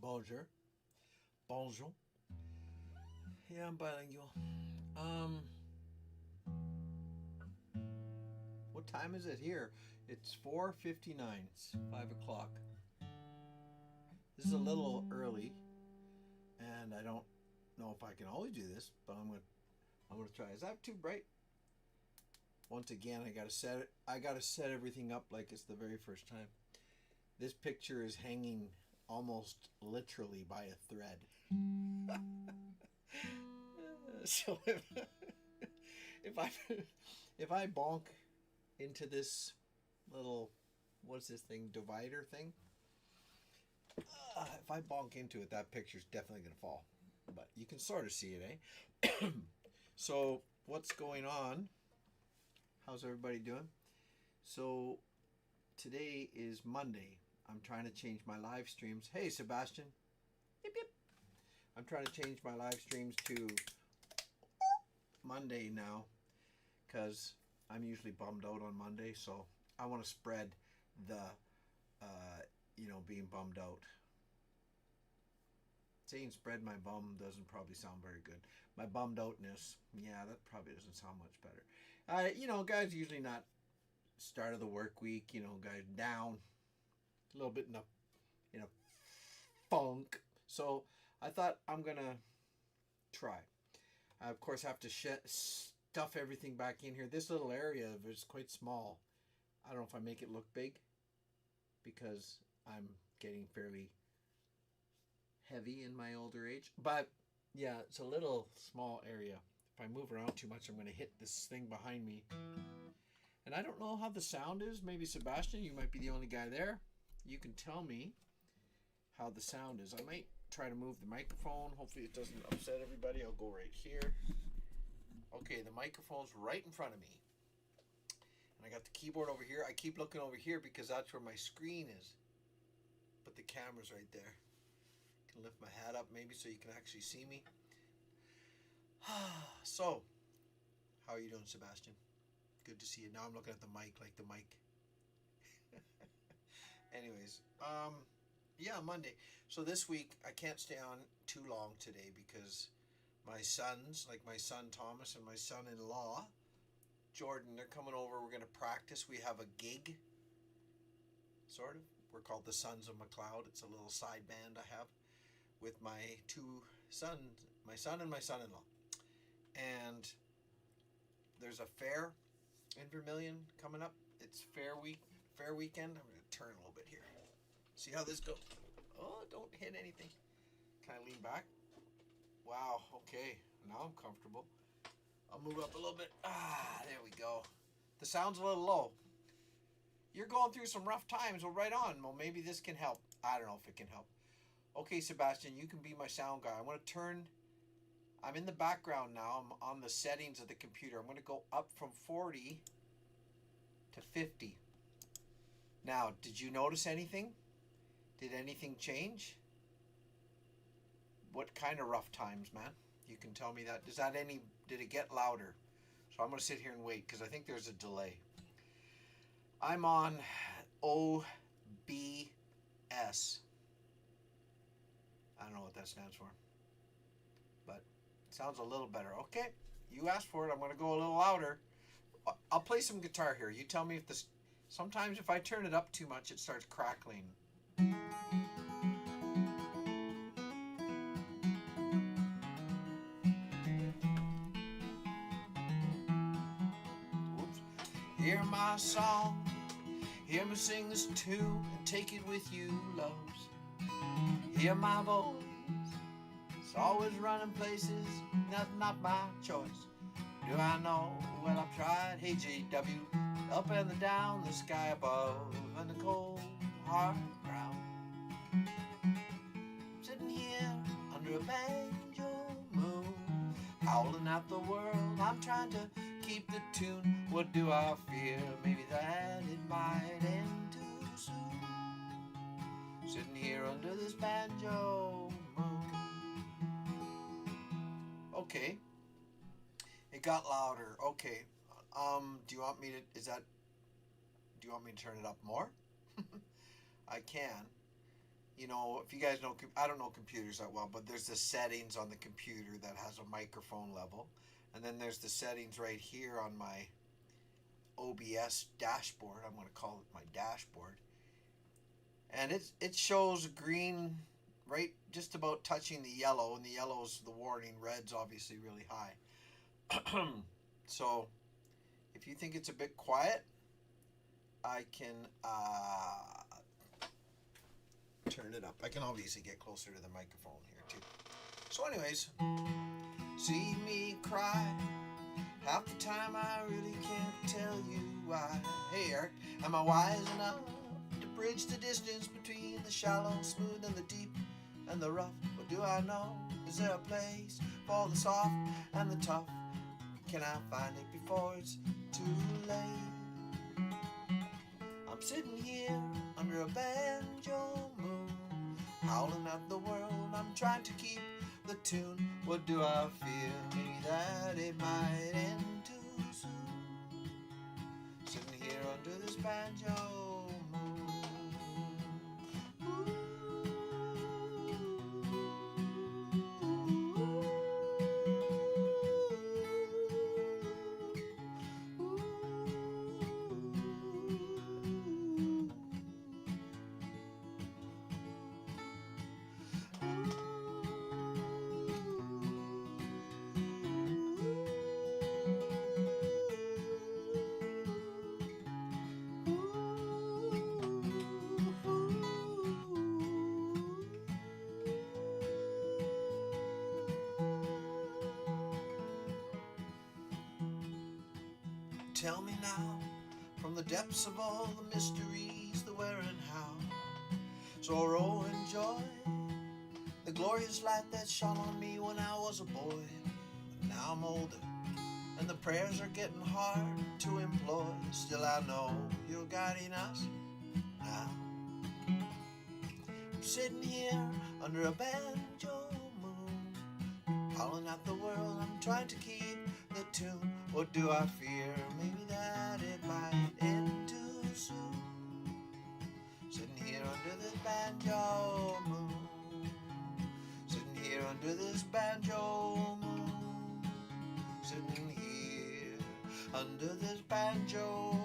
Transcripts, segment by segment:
Bonjour. Bonjour. Yeah, I'm bilingual. What time is it here? It's 4:59. It's 5 o'clock. This is a little early, and I don't know if I can always do this, but I'm gonna try. Is that too bright? Once again, I gotta set it. I gotta set everything up like it's the very first time. This picture is hanging almost literally by a thread. So if I if I bonk into this little, what's this thing, divider thing, if I bonk into it, that picture's definitely gonna fall. But you can sort of see it, eh? So what's going on? How's everybody doing? So today is Monday. I'm trying to change my live streams. Hey, Sebastian. Yip, yip. I'm trying to change my live streams to Monday now because I'm usually bummed out on Monday. So I want to spread the, being bummed out. Saying spread my bum doesn't probably sound very good. My bummed outness, yeah, that probably doesn't sound much better. Guys usually not start of the work week, guys down a little bit in a funk. So I thought I'm gonna try. I of course have to stuff everything back in here. This little area is quite small. I don't know if I make it look big because I'm getting fairly heavy in my older age, but yeah, it's a little small area. If I move around too much, I'm going to hit this thing behind me. And I don't know how the sound is. Maybe Sebastian, you might be the only guy there. You can tell me how the sound is. I might try to move the microphone. Hopefully it doesn't upset everybody. I'll go right here. Okay, the microphone's right in front of me. And I got the keyboard over here. I keep looking over here because that's where my screen is. But the camera's right there. I can lift my hat up maybe so you can actually see me. So, how are you doing, Sebastian? Good to see you. Now I'm looking at the mic, like the mic. Anyways, yeah, Monday. So this week I can't stay on too long today because my sons, like my son Thomas and my son-in-law Jordan, they're coming over. We're going to practice. We have a gig, sort of. We're called the Sons of McLeod. It's a little side band I have with my two sons, my son and my son-in-law. And there's a fair in Vermilion coming up. It's fair weekend. I'm going to turn a little bit here. See how this goes. Oh, don't hit anything. Can I lean back? Wow, okay. Now I'm comfortable. I'll move up a little bit. There we go. The sound's a little low. You're going through some rough times. Well, right on. Well, maybe this can help. I don't know if it can help. Okay, Sebastian, you can be my sound guy. I want to turn. I'm in the background now. I'm on the settings of the computer. I'm going to go up from 40 to 50. Now, did you notice anything? Did anything change? What kind of rough times, man? You can tell me that. Did it get louder? So I'm going to sit here and wait because I think there's a delay. I'm on OBS. I don't know what that stands for, but it sounds a little better. Okay, you asked for it. I'm going to go a little louder. I'll play some guitar here. You tell me if this. Sometimes if I turn it up too much, it starts crackling. Whoops. Hear my song. Hear me sing this tune and take it with you, loves. Hear my voice. It's always running places. That's not my choice. Do I know? Well, I've tried. Hey, JW. Up and the down, the sky above, and the cold, hard ground. Sitting here under a banjo moon, howling at the world. I'm trying to keep the tune. What do I fear? Maybe that it might end too soon. Sitting here under this banjo moon. Okay. It got louder. Okay. Do you want me to turn it up more? I can. you know, if you guys know, I don't know computers that well, but there's the settings on the computer that has a microphone level. And then there's the settings right here on my OBS dashboard. I'm going to call it my dashboard. And it shows green right just about touching the yellow, and the yellow is the warning. Red's obviously really high. So if you think it's a bit quiet, I can turn it up. I can obviously get closer to the microphone here too. So anyways, see me cry. Half the time I really can't tell you why. Hey Eric, am I wise enough to bridge the distance between the shallow, smooth, and the deep and the rough? What do I know? Is there a place for the soft and the tough? Can I find it before it's too late? I'm sitting here under a banjo moon, howling at the world. I'm trying to keep the tune. What do I fear? Maybe that it might end too soon. Sitting here under this banjo moon. Tell me now, from the depths of all the mysteries, the where and how, sorrow and joy, the glorious light that shone on me when I was a boy. But now I'm older, and the prayers are getting hard to employ. Still I know you're guiding us now. I'm sitting here under a banjo moon, howling at the world. I'm trying to keep the tune. What do I fear? Maybe that it might end too soon. Sitting here under this banjo moon, sitting here under this banjo moon, sitting here under this banjo moon.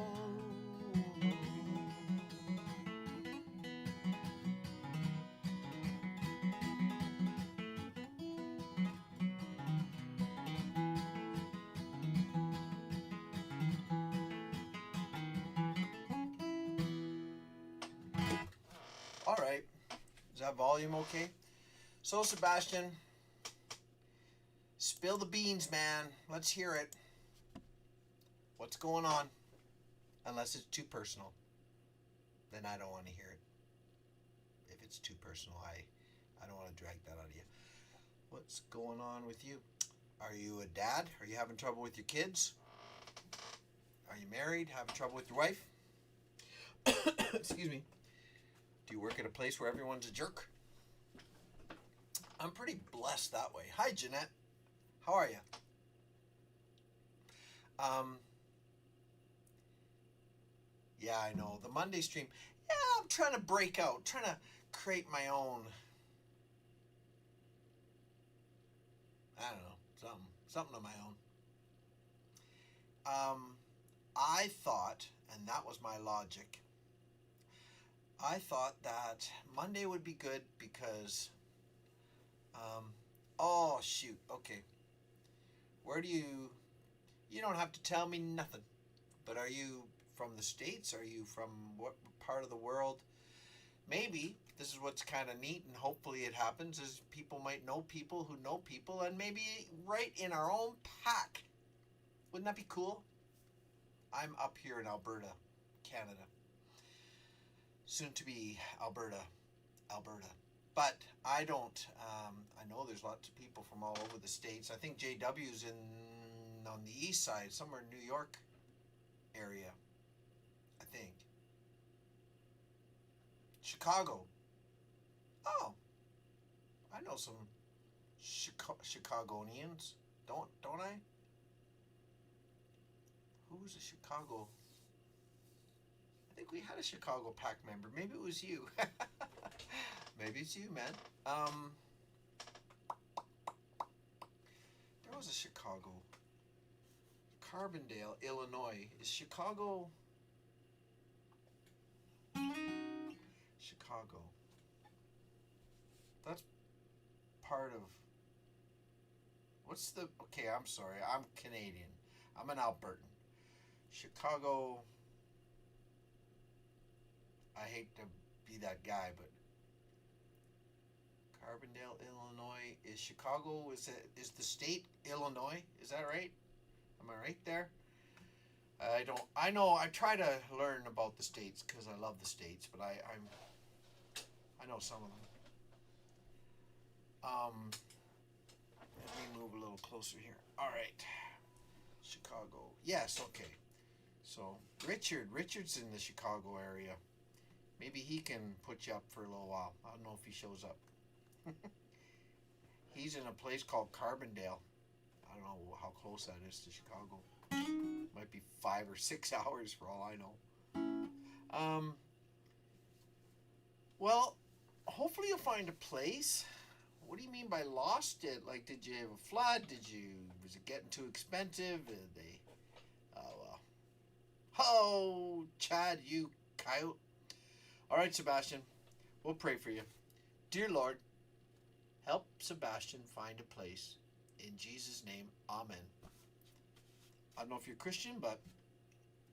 All right, is that volume okay? So Sebastian, spill the beans, man. Let's hear it. What's going on? Unless it's too personal, then I don't want to hear it. If it's too personal, I don't want to drag that out of you. What's going on with you? Are you a dad? Are you having trouble with your kids? Are you married? Having trouble with your wife? Excuse me. Do you work at a place where everyone's a jerk? I'm pretty blessed that way. Hi, Jeanette. How are you? Yeah, I know. The Monday stream. Yeah, I'm trying to break out. Trying to create my own. I don't know. Something of my own. I thought, and that was my logic, I thought that Monday would be good because, oh shoot, okay. Where do you don't have to tell me nothing, but are you from the States? Are you from what part of the world? Maybe this is what's kind of neat, and hopefully it happens, is people might know people who know people, and maybe right in our own pack. Wouldn't that be cool? I'm up here in Alberta, Canada. Soon to be Alberta. But I don't, I know there's lots of people from all over the States. I think JW's on the east side, somewhere in New York area, I think. Chicago. Oh, I know some Chicagonians, don't I? Who was a Chicago? I think we had a Chicago Pack member. Maybe it was you. Maybe it's you, man. There was a Chicago. Carbondale, Illinois. Is Chicago... Chicago. That's part of... What's the... Okay, I'm sorry. I'm Canadian. I'm an Albertan. Chicago... I hate to be that guy, but... Carbondale, Illinois. Is Chicago... Is the state Illinois? Is that right? Am I right there? I don't... I know. I try to learn about the states because I love the states, but I know some of them. Let me move a little closer here. All right. Chicago. Yes, okay. So, Richard's in the Chicago area. Maybe he can put you up for a little while. I don't know if he shows up. He's in a place called Carbondale. I don't know how close that is to Chicago. Might be 5 or 6 hours for all I know. Well, hopefully you'll find a place. What do you mean by lost it? Like, did you have a flood? Was it getting too expensive? Did they, well. Oh, Chad, you coyote. All right, Sebastian, we'll pray for you. Dear Lord, help Sebastian find a place. In Jesus' name, amen. I don't know if you're Christian, but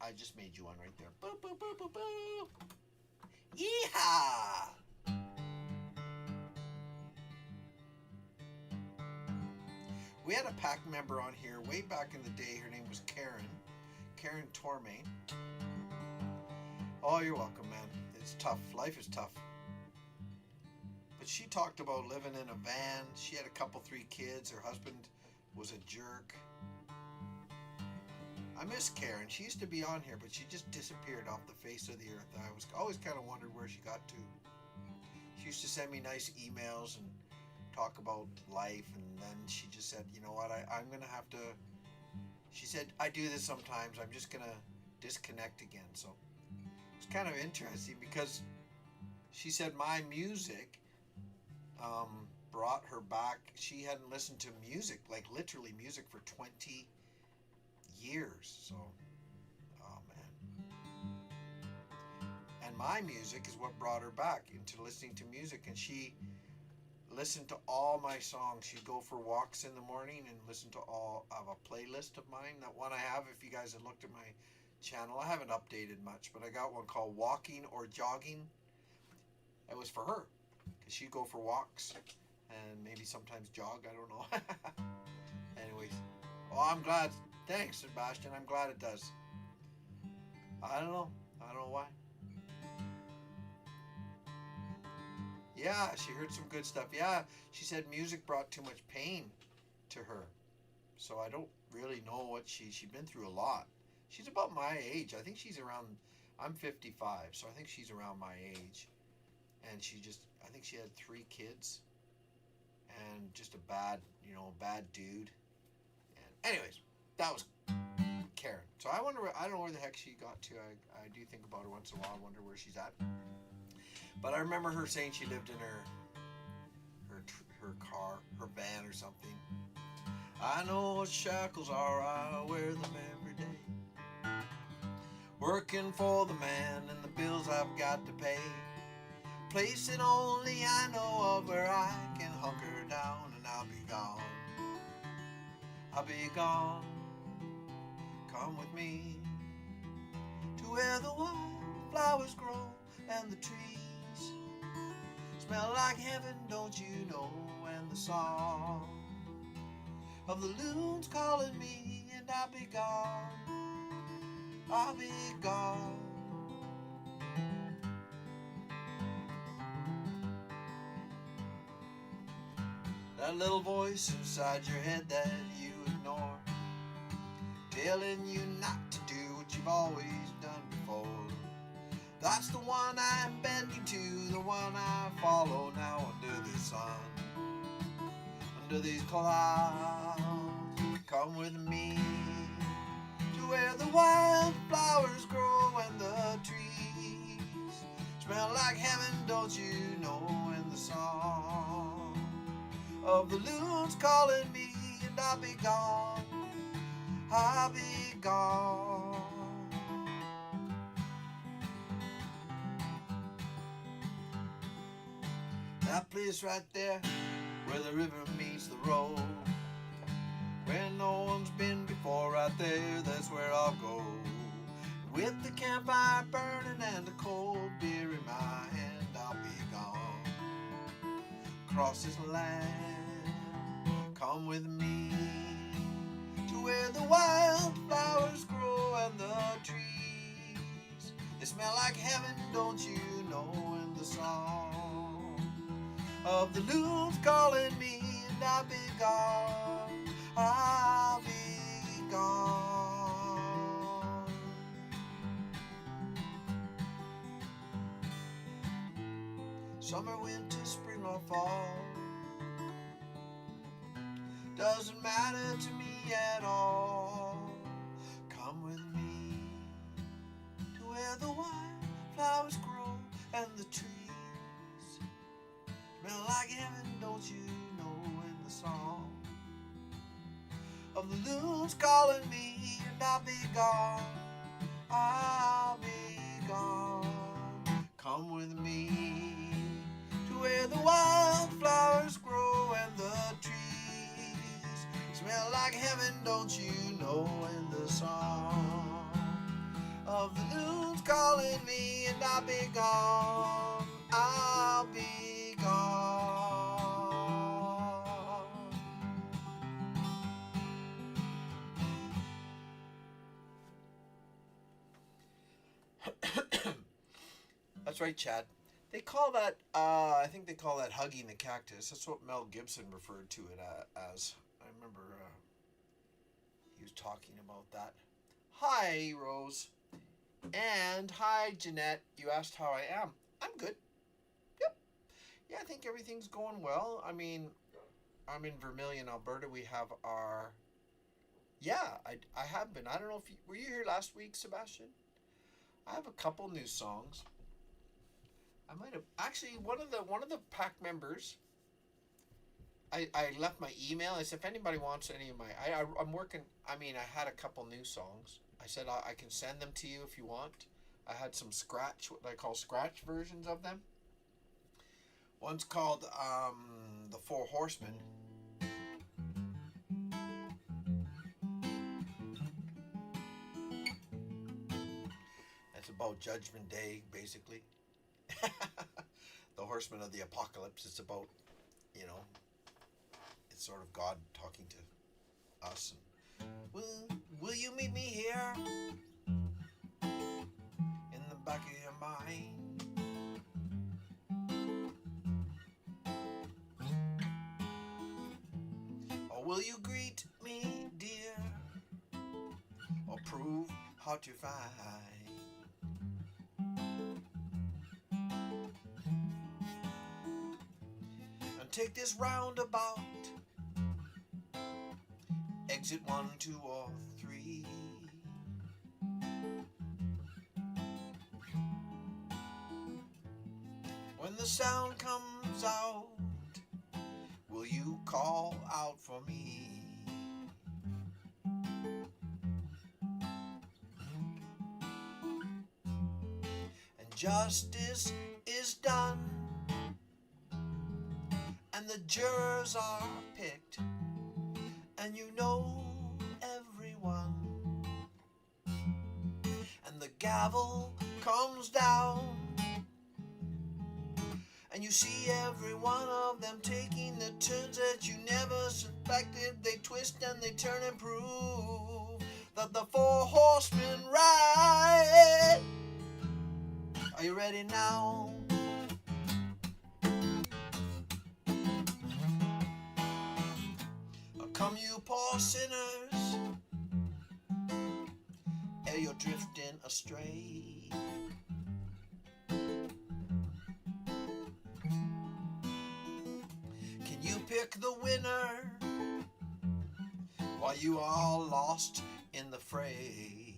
I just made you one right there. Boo, boo, boo, boo, boo. Yeehaw! We had a PAC member on here way back in the day. Her name was Karen Tormain. Oh, you're welcome, man. It's tough. Life is tough. But she talked about living in a van. She had a couple, 3 kids. Her husband was a jerk. I miss Karen. She used to be on here, but she just disappeared off the face of the earth. I was always kind of wondered where she got to. She used to send me nice emails and talk about life, and then she just said, you know what, I'm going to have to... She said, I do this sometimes. I'm just going to disconnect again. So it's kind of interesting because she said my music brought her back. She hadn't listened to music, like literally music, for 20 years. So, oh man. And my music is what brought her back into listening to music, and she listened to all my songs. She'd go for walks in the morning and listen to all of a playlist of mine. That one I have, if you guys have looked at my channel, I haven't updated much, but I got one called Walking or Jogging. It was for her, because she'd go for walks and maybe sometimes jog, I don't know. Anyways, oh, I'm glad. Thanks, Sebastian. I'm glad it does. I don't know why. Yeah, she heard some good stuff. Yeah, she said music brought too much pain to her. So I don't really know what she's been through a lot. She's about my age. I think she's around, I'm 55, so I think she's around my age. And I think she had 3 kids. And just a bad dude. And anyways, that was Karen. So I don't know where the heck she got to. I do think about her once in a while. I wonder where she's at. But I remember her saying she lived in her car, her van or something. I know what shackles are, I wear them every day. Working for the man and the bills I've got to pay. Place that only I know of where I can hunker down, and I'll be gone. I'll be gone. Come with me to where the wildflowers grow and the trees smell like heaven, don't you know? And the song of the loons calling me, and I'll be gone. I'll be gone. That little voice inside your head that you ignore, telling you not to do what you've always done before. That's the one I'm bending to, the one I follow now under the sun, under these clouds. Come with me to where the wildflowers grow and the trees smell like heaven, don't you know? And the song of the loons calling me, and I'll be gone, I'll be gone. That place right there where the river meets the road, where no one's been before, right there, that's where I'll go. With the campfire burning and a cold beer in my hand, I'll be gone. Across this land, come with me to where the wildflowers grow and the trees, they smell like heaven, don't you know, in the song of the loons calling me, and I'll be gone, I'll be gone. Summer, winter, spring or fall, doesn't matter to me at all. Come with me to where the wildflowers grow and the trees smell like heaven, don't you know, in the song of the loons calling me, and I'll be gone, I'll be gone. Come with me to where the wildflowers grow and the trees smell like heaven, don't you know, in the song of the loons calling me, and I'll be gone, I'll be gone. That's right, Chad. They call that, I think they call that hugging the cactus. That's what Mel Gibson referred to it as. I remember he was talking about that. Hi, Rose. And hi, Jeanette. You asked how I am. I'm good. Yep. Yeah, I think everything's going well. I mean, I'm in Vermilion, Alberta. We have our... Yeah, I have been. I don't know if you... Were you here last week, Sebastian? I have a couple new songs. I might have... Actually, one of the pack members... I left my email. I said, if anybody wants any of my... I'm working... I mean, I had a couple new songs. I said, I can send them to you if you want. I had some scratch, what I call scratch versions of them. One's called The Four Horsemen. It's about Judgment Day, basically. The Horsemen of the Apocalypse. It's about, you know, it's sort of God talking to us. Will you meet me here in the back of your mind? Or will you greet me, dear, or prove how to find? And take this roundabout, exit 1, 2, or 3. When the sound comes out, will you call out for me? And justice is done, and the jurors are picked, and you know everyone, and the gavel comes down, and you see every one of them taking the turns that you never suspected. They twist and they turn and prove that the four horsemen ride. Are you ready now? Come you poor sinners, ere you're drifting astray. Can you pick the winner while you are all lost in the fray?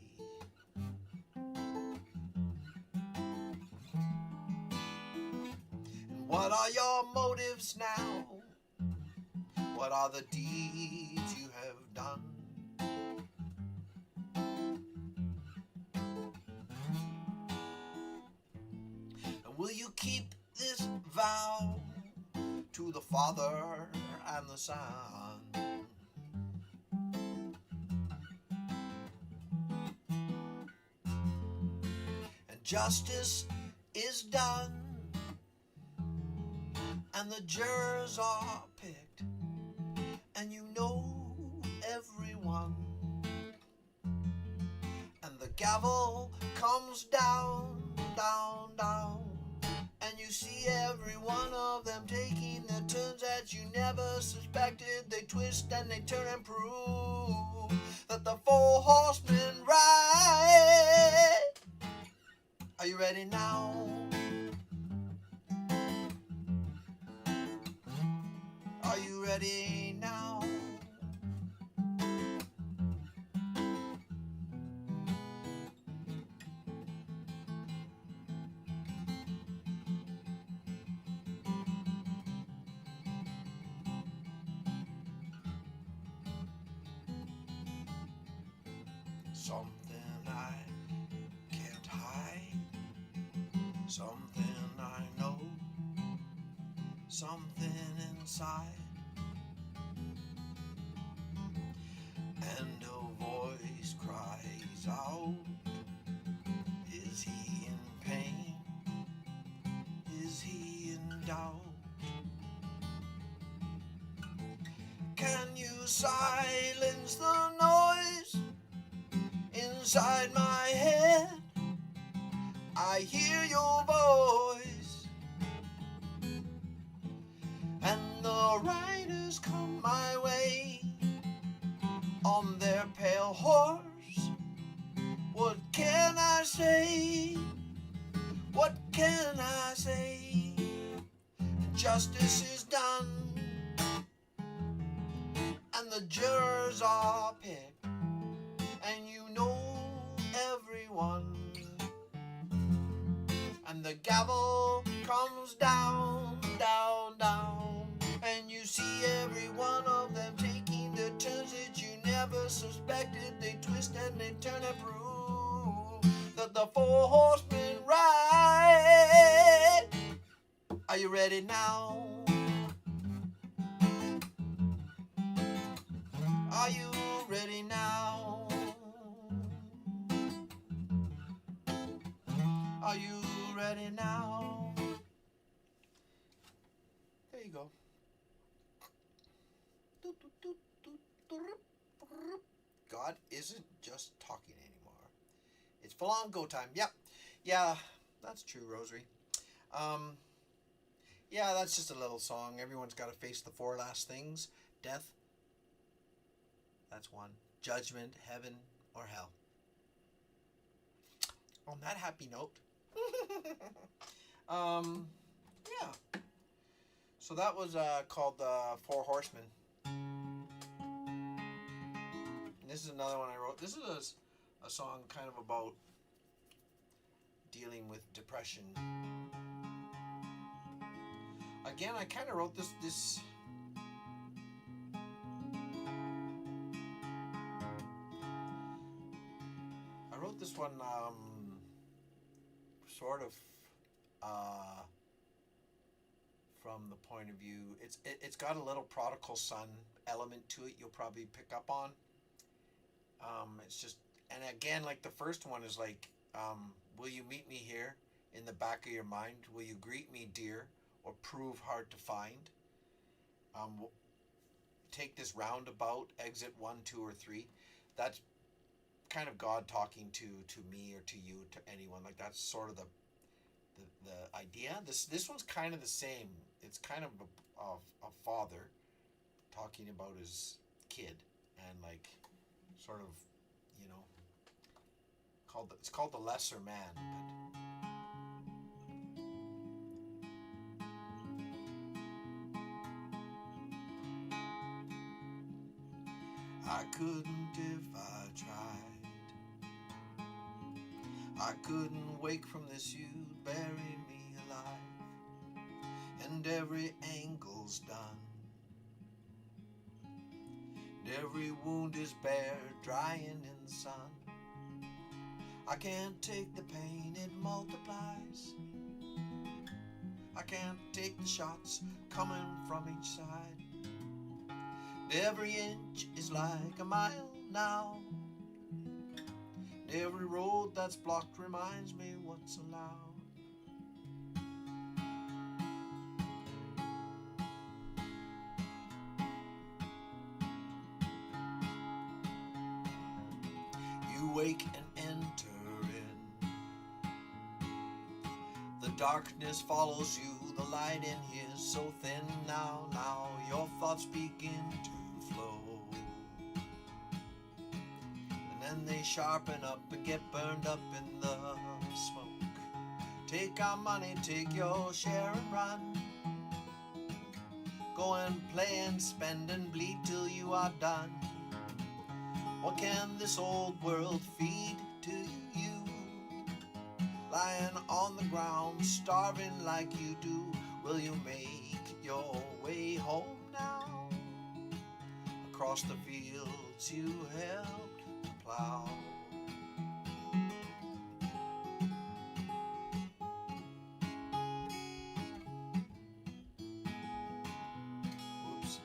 And What are your motives now? What are the deeds you have done? And will you keep this vow to the Father and the Son? And justice is done, and the jurors are picked, and you know everyone. And the gavel comes down, down, down, and you see every one of them taking their turns that you never suspected. They twist and they turn and prove that the four horsemen ride. Are you ready now? Are you ready now? Something I can't hide, something I know, something inside. And a voice cries out, is he in pain? Is he in doubt? Can you silence the noise inside my head? I hear your voice, and the riders come my way on their pale horse. What can I say? What can I say? Justice is done, and the jurors are picked, and you know everyone. And the gavel comes down, down, down, and you see every one of them taking the turns that you never suspected. They twist and they turn and prove that the four horsemen ride. Are you ready now? Are you ready now? Are you ready now? There you go. God isn't just talking anymore. It's full on go time. Yep. Yeah, that's true, Rosary. Yeah, that's just a little song. Everyone's got to face the four last things. Death. That's one. Judgment, heaven, or hell. On that happy note. Yeah. So that was called the Four Horsemen. And this is another one I wrote. This is a song kind of about dealing with depression. Again, I kind of wrote this I wrote this one sort of from the point of view, it's got a little prodigal son element to it. You'll probably pick up on. It's just, and again, like the first one is like, will you meet me here in the back of your mind? Will you greet me, dear, or prove hard to find? Take this roundabout, exit 1, 2, or 3. That's kind of God talking to me or to you, to anyone. Like that's sort of the idea. This one's kind of the same. It's kind of a father talking about his kid, and like sort of, you know, it's called The Lesser Man. But I couldn't if I tried. I couldn't wake from this, you'd bury me alive. And every angle's done. And every wound is bare, drying in the sun. I can't take the pain, it multiplies. I can't take the shots coming from each side. And every inch is like a mile now. And every road that's blocked reminds me what's allowed. You wake and enter in. The darkness follows you, the light in here is so thin. Now your thoughts begin to flow. And then they sharpen up and get burned up in the smoke. Take our money, take your share and run. Go and play and spend and bleed till you are done. What can this old world feed to you? Lying on the ground, starving like you do. Will you make your way home now? Across the fields you helped to plow. Oops.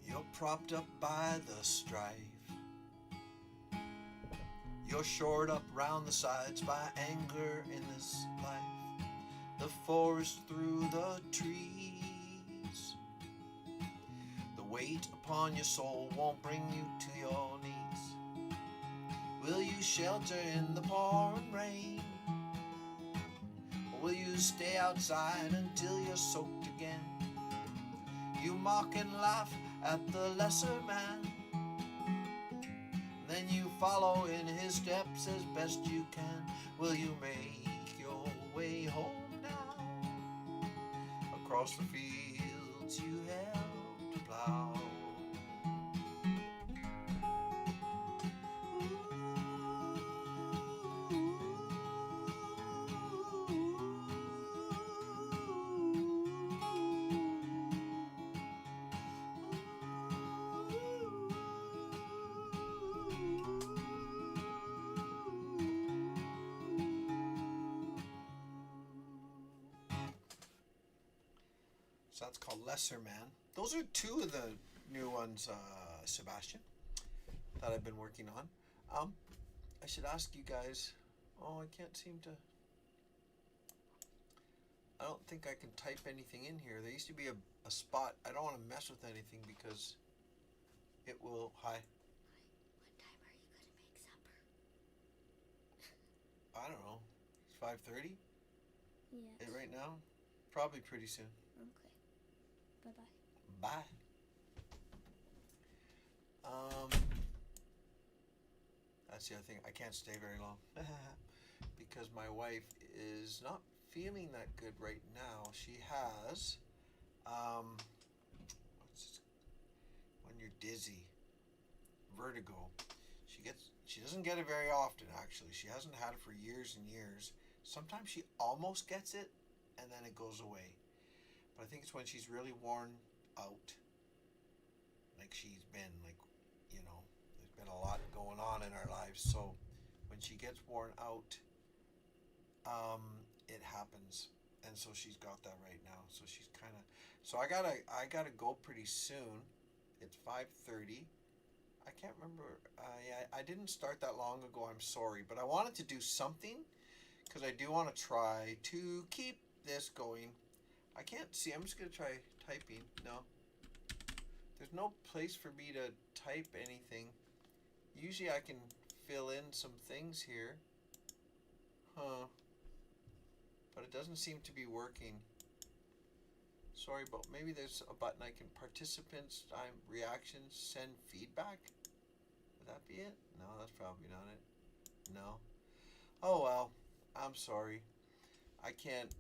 You're propped up by the strife. You're shored up round the sides by anger in this life. The forest through the trees. The weight upon your soul won't bring you to your knees. Will you shelter in the pouring rain? Or will you stay outside until you're soaked again? You mock and laugh at the lesser man. Then you follow in his steps as best you can. Will you make your way home now? Across the fields you helped to plow. So that's called Lesser Man. Those are two of the new ones, Sebastian, that I've been working on. I should ask you guys. Oh, I can't seem to. I don't think I can type anything in here. There used to be a spot. I don't want to mess with anything because it will. Hi. What time are you going to make supper? I don't know. It's 5:30. Yes. Right now? Probably pretty soon. Okay. Bye-bye. Bye. That's the other thing. I can't stay very long because my wife is not feeling that good right now. She has, when you're dizzy, vertigo. She doesn't get it very often, actually. She hasn't had it for years and years. Sometimes she almost gets it, and then it goes away. But I think it's when she's really worn out. Like she's been, there's been a lot going on in our lives. So when she gets worn out, it happens. And so she's got that right now. So she's kind of. So I gotta go pretty soon. It's 5:30. I can't remember. I didn't start that long ago. I'm sorry, but I wanted to do something because I do want to try to keep this going. I can't see. I'm just gonna try typing. No. There's no place for me to type anything. Usually I can fill in some things here. Huh. But it doesn't seem to be working. Sorry, but maybe there's a button I can participants, time, reactions, send feedback. Would that be it? No, that's probably not it. No. Oh well. I'm sorry. I can't.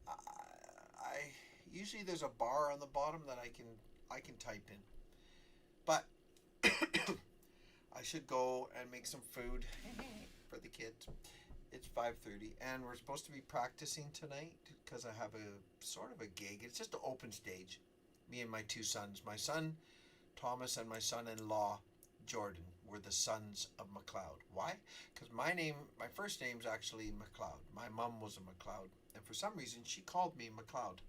I usually there's a bar on the bottom that I can type in. But I should go and make some food for the kids. It's 5:30, and we're supposed to be practicing tonight because I have a sort of a gig. It's just an open stage. Me and my two sons. My son, Thomas, and my son-in-law, Jordan, were the sons of McLeod. Why? Because my first name's actually McLeod. My mom was a McLeod, and for some reason she called me McLeod.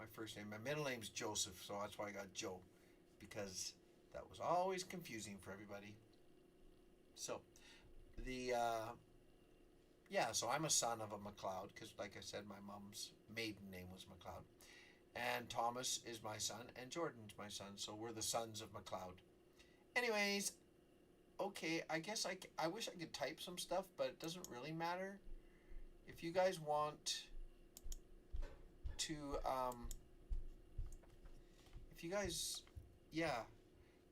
My first name. My middle name's Joseph, so that's why I got Joe, because that was always confusing for everybody. So, so I'm a son of a McLeod, because like I said, my mom's maiden name was McLeod. And Thomas is my son, and Jordan's my son, so we're the sons of McLeod. Anyways, okay, I guess I wish I could type some stuff, but it doesn't really matter. If you guys want to,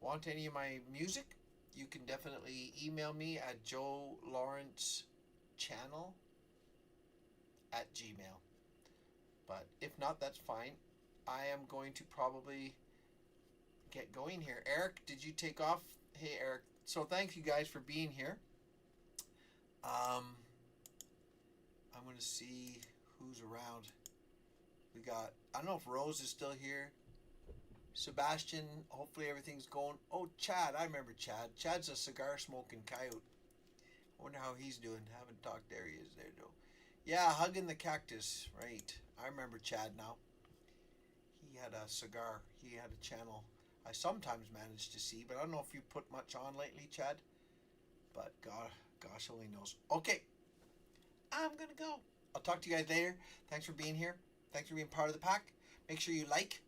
want any of my music, you can definitely email me at joelawrencechannel@gmail. But if not, that's fine. I am going to probably get going here. Eric, did you take off? Hey, Eric. So thank you guys for being here. I'm going to see who's around. We got, I don't know if Rose is still here. Sebastian, hopefully everything's going. Oh, Chad, I remember Chad. Chad's a cigar smoking coyote. I wonder how he's doing. Haven't talked. There he is there, though. Yeah, hugging the cactus. Right. I remember Chad now. He had a cigar. He had a channel I sometimes manage to see, but I don't know if you put much on lately, Chad. But gosh only knows. Okay. I'm going to go. I'll talk to you guys later. Thanks for being here. Thanks for being part of the pack. Make sure you like.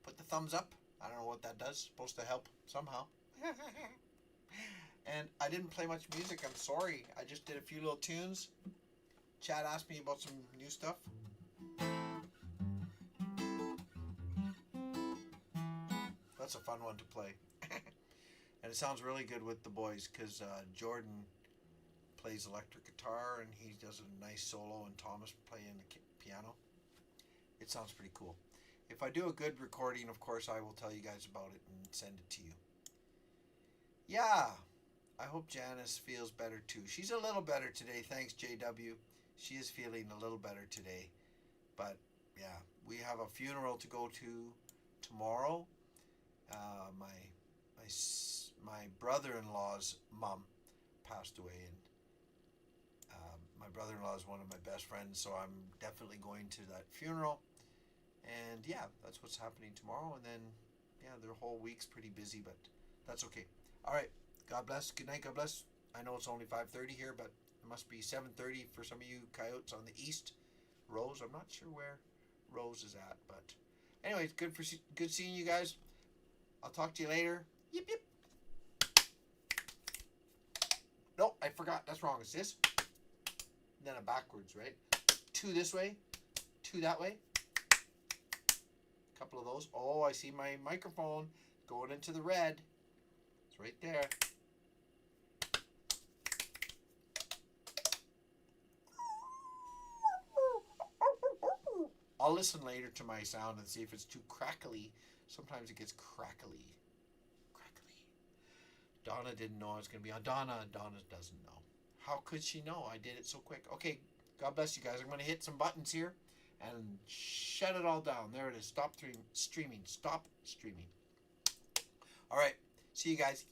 Put the thumbs up. I don't know what that does. Supposed to help somehow. And I didn't play much music. I'm sorry. I just did a few little tunes. Chad asked me about some new stuff. That's a fun one to play. And it sounds really good with the boys because Jordan plays electric guitar and he does a nice solo, and Thomas playing the piano. It sounds pretty cool. If I do a good recording, of course, I will tell you guys about it and send it to you. Yeah, I hope Janice feels better too. She's a little better today, thanks JW. She is feeling a little better today. But yeah, we have a funeral to go to tomorrow. My brother-in-law's mom passed away, and my brother-in-law is one of my best friends, so I'm definitely going to that funeral. And yeah, that's what's happening tomorrow. And then yeah, their whole week's pretty busy, but that's okay. All right, God bless. Good night. God bless. I know it's only 5:30 here, but it must be 7:30 for some of you coyotes on the east. Rose, I'm not sure where Rose is at, but anyway, it's good seeing you guys. I'll talk to you later. Yip yip. No, I forgot. That's wrong. It's this. And then a backwards, right? 2 this way, 2 that way. A couple of those. Oh, I see my microphone going into the red. It's right there. I'll listen later to my sound and see if it's too crackly. Sometimes it gets crackly. Donna didn't know I was going to be on. Donna doesn't know. How could she know? I did it so quick. Okay, God bless you guys. I'm going to hit some buttons here and shut it all down. There it is. Stop streaming. Stop streaming. All right. See you guys.